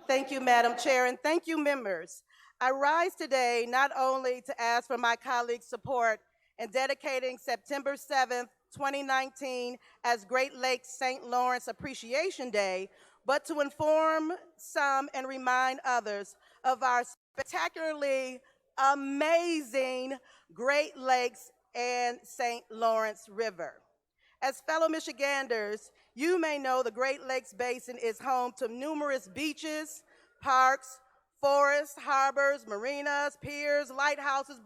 Thank you, Madam Chair, and thank you, members. I rise today not only to ask for my colleagues' support in dedicating September 7th, 2019 as Great Lakes St. Lawrence Appreciation Day, but to inform some and remind others of our spectacularly amazing Great Lakes and St. Lawrence River. As fellow Michiganders, you may know the Great Lakes Basin is home to numerous beaches, parks, forests, harbors, marinas, piers, lighthouses,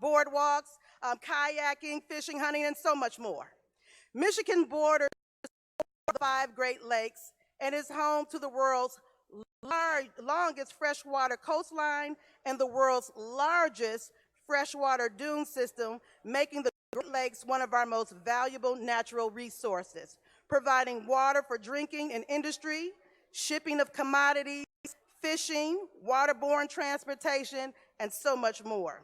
boardwalks, kayaking, fishing, hunting, and so much more. Michigan borders the 5 Great Lakes and is home to the world's longest freshwater coastline and the world's largest freshwater dune system, making the Great Lakes one of our most valuable natural resources, providing water for drinking and industry, shipping of commodities, fishing, waterborne transportation, and so much more.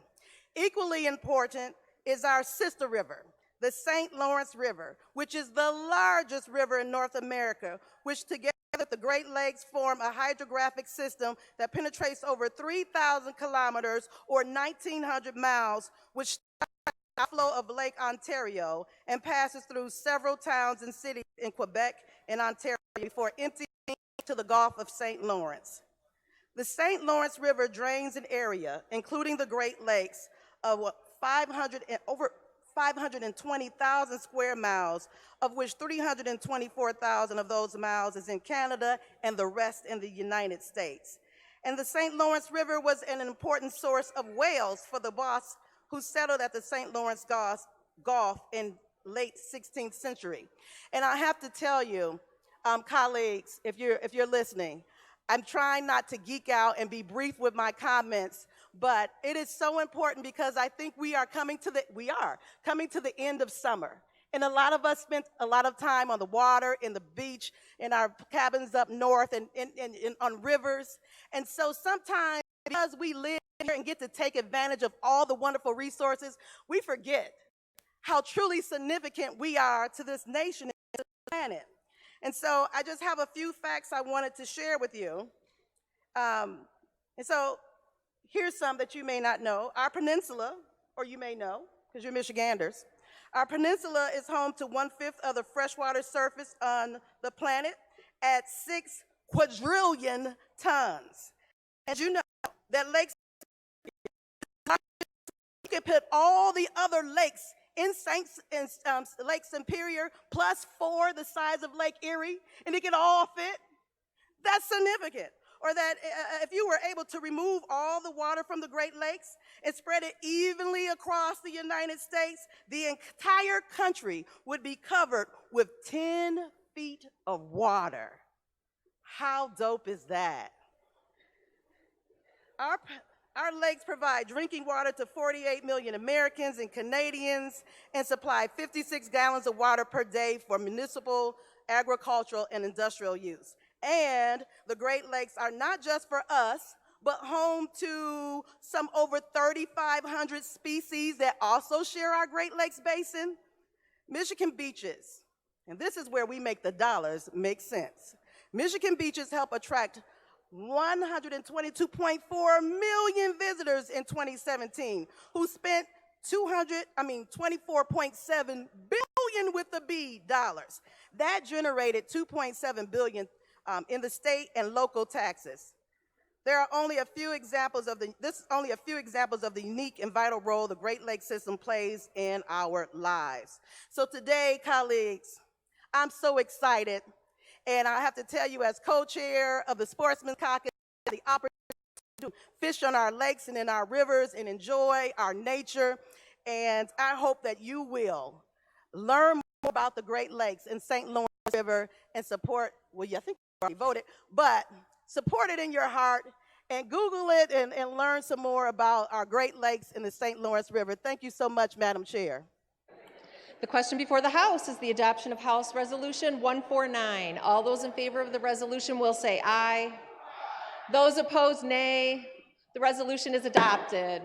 Equally important is our sister river, the St. Lawrence River, which is the largest river in North America, which together with the Great Lakes form a hydrographic system that penetrates over 3,000 kilometers or 1,900 miles, which the flow of Lake Ontario and passes through several towns and cities in Quebec and Ontario before emptying to the Gulf of St. Lawrence. The St. Lawrence River drains an area, including the Great Lakes, of over 520,000 square miles, of which 324,000 of those miles is in Canada and the rest in the United States. And the St. Lawrence River was an important source of whales for the Basques who settled at the St. Lawrence Gulf in late 16th century. And I have to tell you, colleagues, if you're listening, I'm trying not to geek out and be brief with my comments, but it is so important because I think we are coming to the end of summer. And a lot of us spent a lot of time on the water, in the beach, in our cabins up north, and on rivers. And so sometimes, because we live here and get to take advantage of all the wonderful resources, we forget how truly significant we are to this nation and to the planet. And so I just have a few facts I wanted to share with you. And so here's some that you may not know. Our peninsula, or you may know, because you're Michiganders, our peninsula is home to 1/5 of the freshwater surface on the planet at 6 quadrillion tons. As you know, that lakes, you can put all the other lakes in Lake Superior, plus 4 the size of Lake Erie, and it can all fit. That's significant. Or that if you were able to remove all the water from the Great Lakes and spread it evenly across the United States, the entire country would be covered with 10 feet of water. How dope is that? Our lakes provide drinking water to 48 million Americans and Canadians and supply 56 gallons of water per day for municipal, agricultural, and industrial use. And the Great Lakes are not just for us, but home to some over 3,500 species that also share our Great Lakes Basin. Michigan beaches, and this is where we make the dollars make sense. Michigan beaches help attract 122.4 million visitors in 2017, who spent $24.7 billion with the B dollars. That generated $2.7 billion in the state and local taxes. There are only a few examples of the unique and vital role the Great Lakes system plays in our lives. So today, colleagues, I'm so excited. And I have to tell you, as co-chair of the Sportsman Caucus, the opportunity to fish on our lakes and in our rivers and enjoy our nature. And I hope that you will learn more about the Great Lakes and St. Lawrence River and support, well, I think you already voted, but support it in your heart and Google it and learn some more about our Great Lakes and the St. Lawrence River. Thank you so much, Madam Chair. The question before the House is the adoption of House Resolution 149. All those in favor of the resolution will say aye. Those opposed, nay. The resolution is adopted.